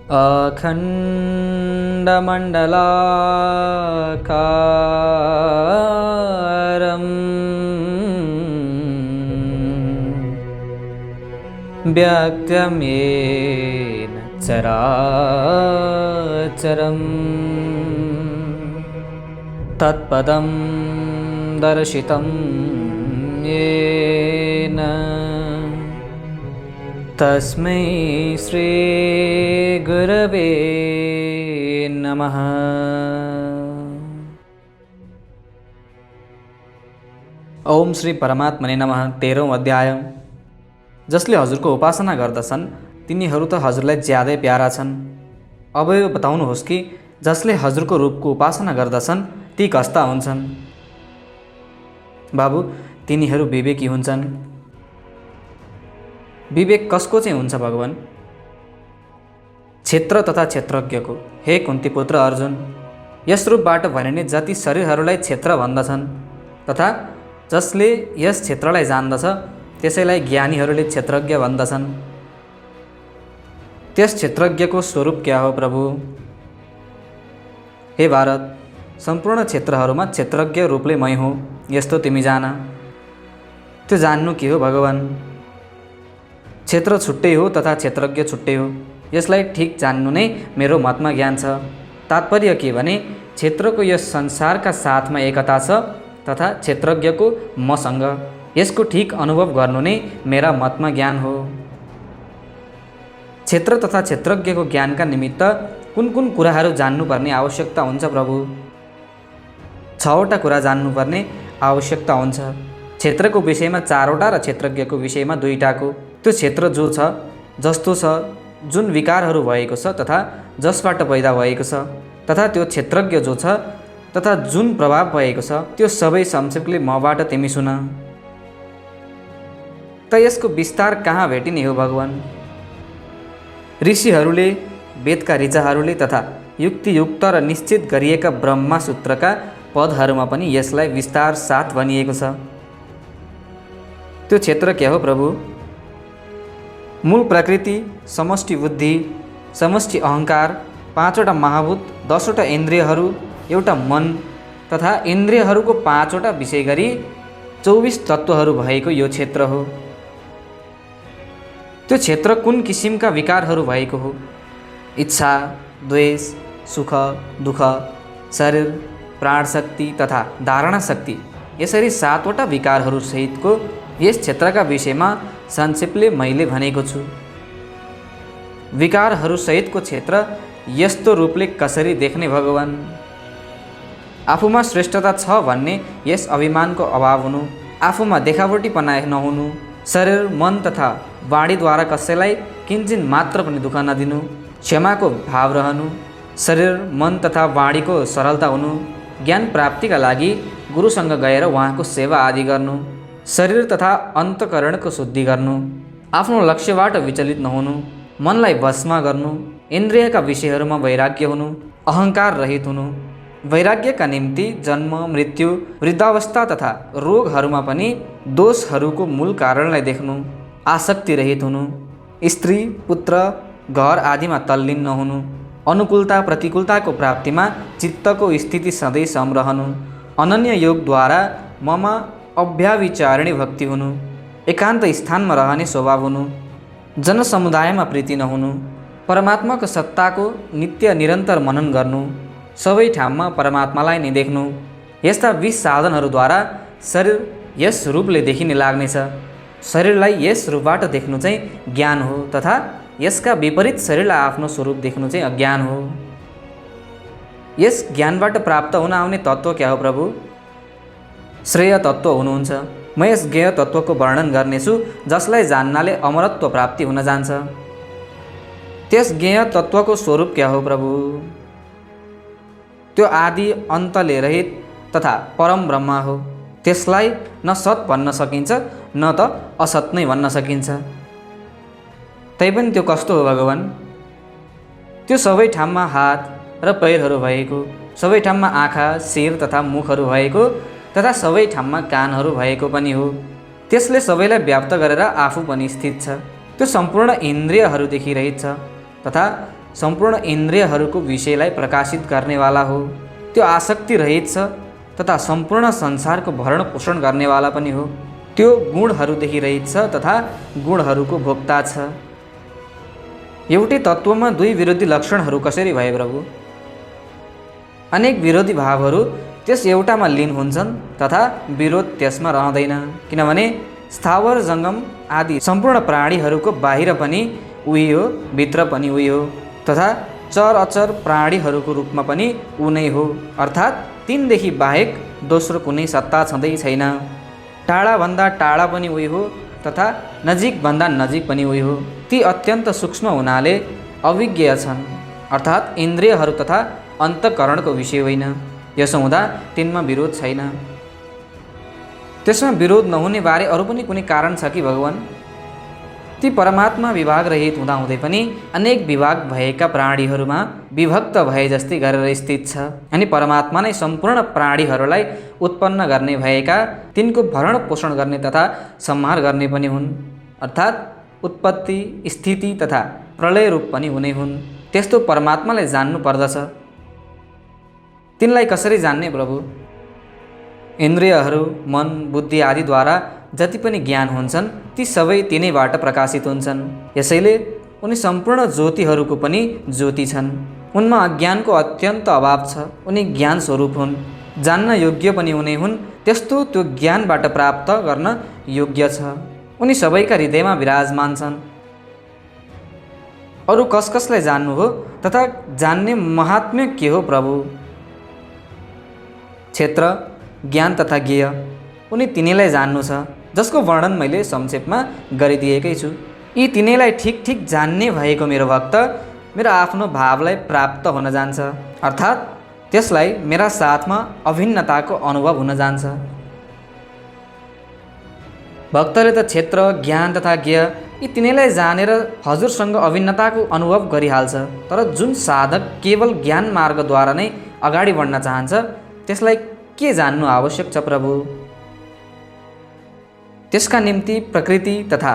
अखण्डमण्डलाकारम् व्यक्तं येन चराचरम् तत्पदं दर्शितं येन तस्मै श्री गुरवे नमः। ओम श्री परमात्मने नमः। 13औं अध्याय। जसले हजुरको उपासना गर्दछन् तिनीहरू त हजुरलाई ज्यादै प्यारा छन्। अब यो बताउनुहोस् कि जसले हजुरको रूपको उपासना गर्दछन् ती कस्ता हुन्छन्? बाबु, तिनीहरू विवेकी हुन्छन्। विवेक कसको चाहिँ हुन्छ भगवान? क्षेत्र तथा क्षेत्रज्ञको। हे कुन्ती पुत्र अर्जुन, यस रूपबाट भनिने जति शरीरहरूलाई क्षेत्र भन्दछन् तथा जसले यस क्षेत्रलाई जान्दछ त्यसैलाई ज्ञानीहरूले क्षेत्रज्ञ भन्दछन्। त्यस क्षेत्रज्ञको स्वरूप क्या हो प्रभु? हे भारत, सम्पूर्ण क्षेत्रहरूमा क्षेत्रज्ञ रूपले मै हुँ, यस्तो तिमी जान। त्यो जान्नु के हो भगवान? क्षेत्र छुट्टै हो तथा क्षेत्रज्ञ छुट्टै हो, यसलाई ठिक जान्नु नै मेरो मतमा ज्ञान छ। तात्पर्य के भने क्षेत्रको यस संसारका साथमा एकता छ तथा क्षेत्रज्ञको मसँग, यसको ठिक अनुभव गर्नु नै मेरा मतमा ज्ञान हो। क्षेत्र तथा क्षेत्रज्ञको ज्ञानका निमित्त कुन कुन कुराहरू जान्नुपर्ने आवश्यकता हुन्छ प्रभु? 6वटा कुरा जान्नुपर्ने आवश्यकता हुन्छ। क्षेत्रको विषयमा 4वटा र क्षेत्रज्ञको विषयमा 2टाको। त्यो क्षेत्र जो छ, जस्तो छ, जुन विकारहरू भएको छ तथा जसबाट पैदा भएको छ, तथा त्यो क्षेत्रज्ञ जो छ तथा जुन प्रभाव भएको छ, त्यो सबै संक्षेपले मबाट तिमी सुन। त यसको विस्तार कहाँ भेटिने हो भगवान? ऋषिहरूले, वेदका ऋचाहरूले तथा युक्तियुक्त र निश्चित गरिएका ब्रह्मा सूत्रका पदहरूमा पनि यसलाई विस्तार साथ भनिएको छ। त्यो क्षेत्र क्या हो प्रभु? मूल प्रकृति, समष्टि बुद्धि, समष्टि अहङ्कार, 5वटा महाभूत, 10वटा इन्द्रियहरू, एउटा मन तथा इन्द्रियहरूको 5वटा विषय गरी 24 तत्त्वहरू भएको यो क्षेत्र हो। त्यो क्षेत्र कुन किसिमका विकारहरू भएको हो? इच्छा, द्वेष, सुख, दुःख, शरीर, प्राण शक्ति तथा धारणा शक्ति, यसरी 7वटा विकारहरू सहितको यस क्षेत्रका विषयमा संक्षेपले मैले भनेको छु। विकारहरू सहितको क्षेत्र यस्तो रूपले कसरी देख्ने भगवान? आफूमा श्रेष्ठता छ भन्ने यस अभिमानको अभाव हुनु, आफूमा देखावटीपना नहुनु, शरीर, मन तथा वाणीद्वारा कसैलाई किन्चिन मात्र पनि दुःख नदिनु, क्षमाको भाव रहनु, शरीर, मन तथा वाणीको सरलता हुनु, ज्ञान प्राप्तिका लागि गुरुसँग गएर उहाँको सेवा आदि गर्नु, शरीर तथा अन्तःकरणको शुद्धि गर्नु, आफ्नो लक्ष्यबाट विचलित नहुनु, मनलाई भस्म गर्नु, इन्द्रियका विषयहरूमा वैराग्य हुनु, अहङ्कार रहित हुनु, वैराग्यका निम्ति जन्म, मृत्यु, वृद्धावस्था तथा रोगहरूमा पनि दोषहरूको मूल कारणलाई देख्नु, आसक्ति रहित हुनु, स्त्री, पुत्र, घर आदिमा तल्लीन नहुनु, अनुकूलता प्रतिकूलताको प्राप्तिमा चित्तको स्थिति सधैँ सम रहनु, अनन्य योगद्वारा ममा अभ्याविचारिणी भक्ति हुनु, एकान्त स्थानमा रहने स्वभाव हुनु, जनसमुदायमा प्रीति नहुनु, परमात्माको सत्ताको नित्य निरन्तर मनन गर्नु, सबै ठाउँमा परमात्मालाई नै देख्नु। यस्ता 20 साधनहरूद्वारा शरीर यस रूपले देखिने लाग्नेछ। शरीरलाई यस रूपबाट देख्नु चाहिँ ज्ञान हो तथा यसका विपरीत शरीरलाई आफ्नो स्वरूप देख्नु चाहिँ अज्ञान हो। यस ज्ञानबाट प्राप्त हुन आउने तत्त्व क्या हो प्रभु? श्रेय तत्त्व हुनुहुन्छ। म यस ज्ञेय तत्त्वको वर्णन गर्नेछु जसलाई जान्नाले अमरत्व प्राप्ति हुन जान्छ। त्यस ज्ञेय तत्त्वको स्वरूप क्या हो प्रभु? त्यो आदि अन्तले रहित तथा परम ब्रह्म हो। त्यसलाई न सत भन्न सकिन्छ न त असत नै भन्न सकिन्छ। तैपनि त्यो कस्तो हो भगवान? त्यो सबै ठाउँमा हात र पैरहरू भएको, सबै ठाउँमा आँखा, शिर तथा मुखहरू भएको तथा सबै ठाउँमा कानहरू भएको पनि हो। त्यसले सबैलाई व्याप्त गरेर आफू पनि स्थित छ। त्यो सम्पूर्ण इन्द्रियहरू देखिरहेछ तथा सम्पूर्ण इन्द्रियहरूको विषयलाई प्रकाशित गर्नेवाला हो। त्यो आसक्ति रहित छ तथा सम्पूर्ण संसारको भरण पोषण गर्नेवाला पनि हो। त्यो गुणहरूदेखि रहित छ तथा गुणहरूको भोक्ता छ। एउटै तत्त्वमा दुई विरोधी लक्षणहरू कसरी भए प्रभु? अनेक विरोधी भावहरू त्यस एउटामा लीन हुन्छन् तथा विरोध त्यसमा रहँदैन, किनभने स्थावर जङ्गम आदि सम्पूर्ण प्राणीहरूको बाहिर पनि उही हो, भित्र पनि उही हो, तथा चर अचर प्राणीहरूको रूपमा पनि ऊ नै हो, अर्थात् तिनदेखि बाहेक दोस्रो कुनै सत्ता छँदै छैन। टाढाभन्दा टाढा पनि उही हो तथा नजिकभन्दा नजिक पनि उही हो। ती अत्यन्त सूक्ष्म हुनाले अभिज्ञ छन्, अर्थात् इन्द्रियहरू तथा अन्तःकरणको विषय होइन। यसो हुँदा तिनमा विरोध छैन। त्यसमा विरोध नहुने बारे अरू पनि कुनै कारण छ कि भगवान? ती परमात्मा विभाग रहित हुँदाहुँदै पनि अनेक विभाग भएका प्राणीहरूमा विभक्त भए जस्तै गरेर स्थित छ। अनि परमात्मा नै सम्पूर्ण प्राणीहरूलाई उत्पन्न गर्ने भएका, तिनको भरण पोषण गर्ने तथा संहार गर्ने पनि हुन्, अर्थात् उत्पत्ति, स्थिति तथा प्रलय रूप पनि हुने हुन्। त्यस्तो परमात्मालाई जान्नु पर्दछ। तिनलाई कसरी जान्ने प्रभु? इन्द्रियहरू, मन, बुद्धि आदिद्वारा जति पनि ज्ञान हुन्छन् ती सबै तिनैबाट प्रकाशित हुन्छन्। यसैले उनी सम्पूर्ण ज्योतिहरूको पनि ज्योति छन्। उनमा अज्ञानको अत्यन्त अभाव छ। उनी ज्ञान स्वरूप हुन्, जान्न योग्य पनि उनी हुन्। त्यस्तो त्यो ज्ञानबाट प्राप्त गर्न योग्य छ। उनी सबैका हृदयमा विराजमान छन्। अरू कस कसलाई जान्नु हो तथा जान्ने महात्म्य के हो प्रभु? क्षेत्र, ज्ञान तथा ज्ञेय, उनी तिनैलाई जान्नु छ, जसको वर्णन मैले संक्षेपमा गरिदिएकै छु। यी तिनैलाई ठिक ठिक जान्ने भएको मेरो भक्त मेरो आफ्नो भावलाई प्राप्त हुन जान्छ, अर्थात् त्यसलाई मेरा साथमा अभिन्नताको अनुभव हुन जान्छ। भक्तले त क्षेत्र, ज्ञान तथा ज्ञेय यी तिनैलाई जानेर हजुरसँग अभिन्नताको अनुभव गरिहाल्छ। तर जुन साधक केवल ज्ञान मार्गद्वारा नै अगाडि बढ्न चाहन्छ त्यसलाई के जान्नु आवश्यक छ प्रभु? त्यसका निम्ति प्रकृति तथा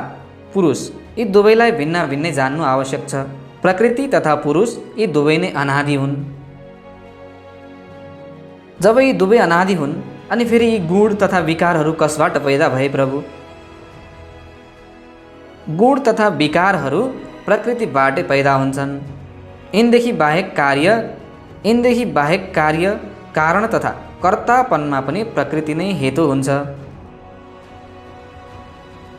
पुरुष यी दुवैलाई भिन्न भिन्नै जान्नु आवश्यक छ। प्रकृति तथा पुरुष यी दुवै नै अनादि हुन्। जब यी दुवै अनादि हुन् अनि फेरि यी गुण तथा विकारहरू कसबाट पैदा भए प्रभु? गुण तथा विकारहरू प्रकृतिबाटै पैदा हुन्छन्। यिनदेखि बाहेक कार्य कारण तथा कर्तापनमा पनि प्रकृति नै हेतु हुन्छ।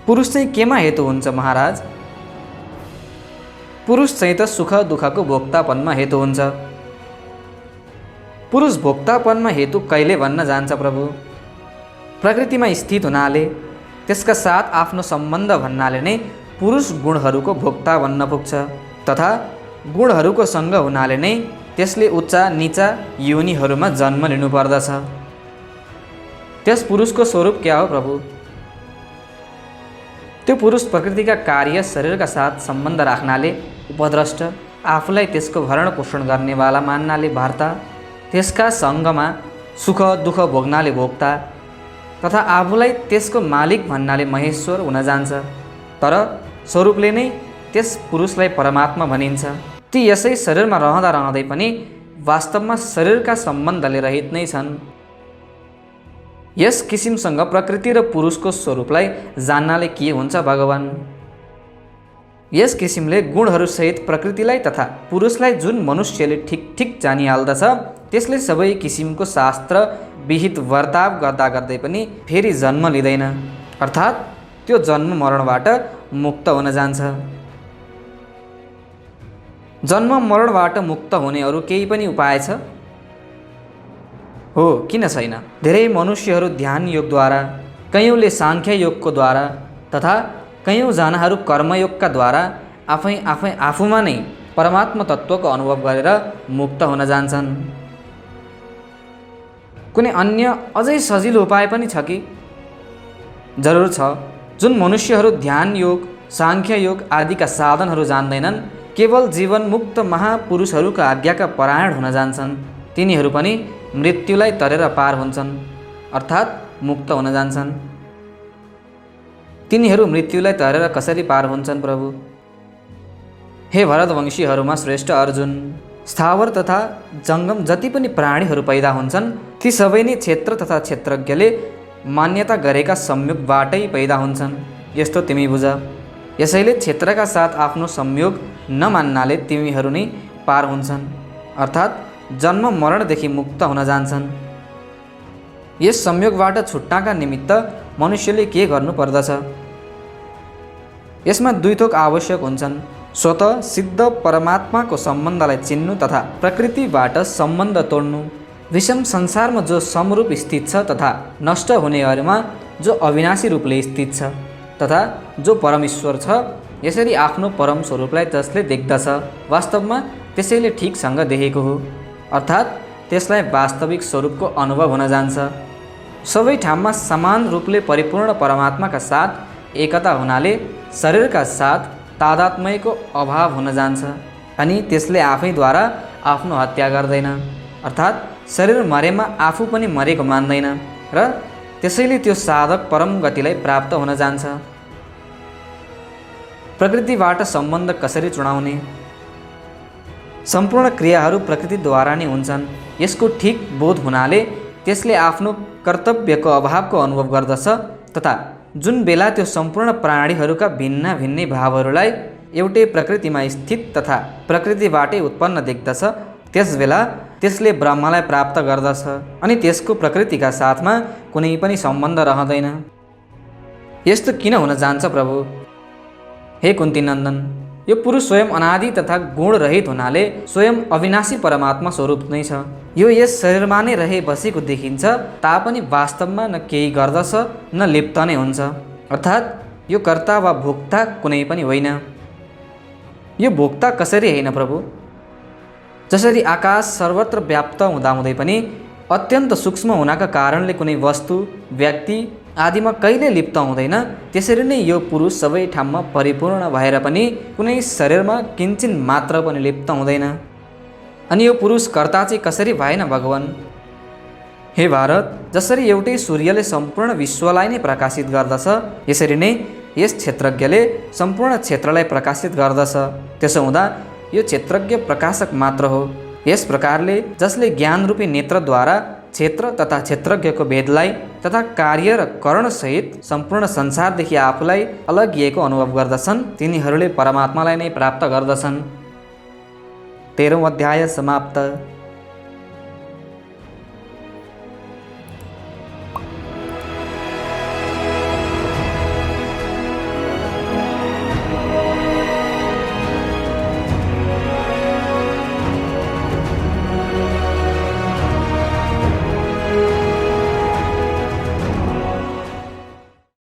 पुरुष चाहिँ केमा हेतु हुन्छ महाराज? पुरुष चाहिँ त सुख दुःखको भोक्तापनमा हेतु हुन्छ। पुरुष भोक्तापनमा हेतु कहिले भन्न जान्छ प्रभु? प्रकृतिमा स्थित हुनाले, त्यसका साथ आफ्नो सम्बन्ध भन्नाले नै पुरुष गुणहरूको भोक्ता भन्न पुग्छ, तथा गुणहरूको सँग हुनाले नै त्यसले उच्च नीचा योनिहरूमा जन्म लिनुपर्दछ। त्यस पुरुषको स्वरूप क्या हो प्रभु? त्यो पुरुष प्रकृतिका कार्य शरीरका साथ सम्बन्ध राख्नाले उपद्रष्ट, आफूलाई त्यसको भरण पोषण गर्नेवाला मान्नाले भर्ता, त्यसका सङ्गमा सुख दुःख भोग्नाले भोक्ता तथा आफूलाई त्यसको मालिक भन्नाले महेश्वर हुन जान्छ। तर स्वरूपले नै त्यस पुरुषलाई परमात्मा भनिन्छ। ती यसै शरीरमा रहँदा रहँदै पनि वास्तवमा शरीरका सम्बन्धले रहित नै छन्। यस किसिमसँग प्रकृति र पुरुषको स्वरूपलाई जान्नाले के हुन्छ भगवान? यस किसिमले गुणहरूसहित प्रकृतिलाई तथा पुरुषलाई जुन मनुष्यले ठिक ठिक जानिहाल्दछ त्यसले सबै किसिमको शास्त्र विहित वर्ताव गर्दा गर्दै पनि फेरि जन्म लिँदैन, अर्थात् त्यो जन्म मरणबाट मुक्त हुन जान्छ। जन्म मरणबाट मुक्त हुने अरू केही पनि उपाय छ? हो, किन छैन। धेरै मनुष्यहरू ध्यान योगद्वारा, कयौँले साङ्ख्य योगको द्वारा तथा कयौँजनाहरू कर्मयोगका द्वारा आफूमा नै परमात्मा तत्त्वको अनुभव गरेर मुक्त हुन जान्छन्। कुनै अन्य अझै सजिलो उपाय पनि छ कि? जरुर छ। जुन मनुष्यहरू ध्यान योग, साङ्ख्य योग आदिका साधनहरू जान्दैनन्, केवल जीवन मुक्त महापुरुषहरूका आज्ञाका परायण हुन जान्छन्, तिनीहरू पनि मृत्युलाई तरेर पार हुन्छन्, अर्थात् मुक्त हुन जान्छन्। तिनीहरू मृत्युलाई तरेर कसरी पार हुन्छन् प्रभु? हे भरतवंशीहरूमा श्रेष्ठ अर्जुन, स्थावर तथा जङ्गम जति पनि प्राणीहरू पैदा हुन्छन् ती सबै नै क्षेत्र तथा क्षेत्रज्ञले मान्यता गरेका संयोगबाटै पैदा हुन्छन्, यस्तो तिमी बुझ। यसैले क्षेत्रका साथ आफ्नो संयोग नमान्नाले तिमीहरू नै पार हुन्छन्, अर्थात् जन्म मरणदेखि मुक्त हुन जान्छन्। यस संयोगबाट छुट्नका निमित्त मनुष्यले के गर्नु पर्दछ? यसमा दुई थोक आवश्यक हुन्छन्। स्वतः सिद्ध परमात्माको सम्बन्धलाई चिन्नु तथा प्रकृतिबाट सम्बन्ध तोड्नु। विषम संसारमा जो समरूप स्थित छ तथा नष्ट हुनेहरूमा जो अविनाशी रूपले स्थित छ तथा जो परमेश्वर छ, यसरी आफ्नो परम स्वरूपलाई जसले देख्दछ वास्तवमा त्यसैले ठिकसँग देखेको हो, अर्थात् त्यसलाई वास्तविक स्वरूपको अनुभव हुन जान्छ। सबै ठाउँमा समान रूपले परिपूर्ण परमात्माका साथ एकता हुनाले शरीरका साथ तादात्म्यको अभाव हुन जान्छ अनि त्यसले आफैद्वारा आफ्नो हत्या गर्दैन, अर्थात् शरीर मरेमा आफू पनि मरेको मान्दैन र त्यसैले त्यो साधक परम गतिलाई प्राप्त हुन जान्छ। प्रकृतिबाट सम्बन्ध कसरी चुडाउने? सम्पूर्ण क्रियाहरू प्रकृतिद्वारा नै हुन्छन्। यसको ठिक बोध हुनाले त्यसले आफ्नो कर्तव्यको अभावको अनुभव गर्दछ तथा जुन बेला त्यो सम्पूर्ण प्राणीहरूका भिन्न भिन्नै भावहरूलाई एउटै प्रकृतिमा स्थित तथा प्रकृतिबाटै उत्पन्न देख्दछ, त्यसबेला त्यसले ब्रह्मलाई प्राप्त गर्दछ अनि त्यसको प्रकृतिका साथमा कुनै पनि सम्बन्ध रहँदैन। यस्तो किन हुन जान्छ प्रभु? हे कुन्ती नन्दन, यो पुरुष स्वयं अनादि तथा गुण रहित हुनाले स्वयं अविनाशी परमात्मा स्वरूप नै छ। यो यस शरीरमा नै रहे बसेको देखिन्छ तापनि वास्तवमा न केही गर्दछ न लिप्त नै हुन्छ, अर्थात् यो कर्ता वा भोक्ता कुनै पनि होइन। यो भोक्ता कसरी होइन प्रभु? जसरी आकाश सर्वत्र व्याप्त हुँदाहुँदै पनि अत्यन्त सूक्ष्म हुनाका कारणले कुनै वस्तु व्यक्ति आदिमा कहिले लिप्त हुँदैन, त्यसरी नै यो पुरुष सबै ठाउँमा परिपूर्ण भएर पनि कुनै शरीरमा किञ्चिन मात्र पनि लिप्त हुँदैन। अनि यो पुरुष कर्ता चाहिँ कसरी भएन भगवान्? हे भारत, जसरी एउटै सूर्यले सम्पूर्ण विश्वलाई नै प्रकाशित गर्दछ, यसरी नै यस क्षेत्रज्ञले सम्पूर्ण क्षेत्रलाई प्रकाशित गर्दछ। त्यसो हुँदा यो क्षेत्रज्ञ प्रकाशक मात्र हो। यस प्रकारले जसले ज्ञानरूपी नेत्रद्वारा क्षेत्र तथा क्षेत्रज्ञको भेदलाई तथा कार्य र करणसहित सम्पूर्ण संसारदेखि आफूलाई अलगिएको अनुभव गर्दछन्, तिनीहरूले परमात्मालाई नै प्राप्त गर्दछन्। 13औं अध्याय समाप्त।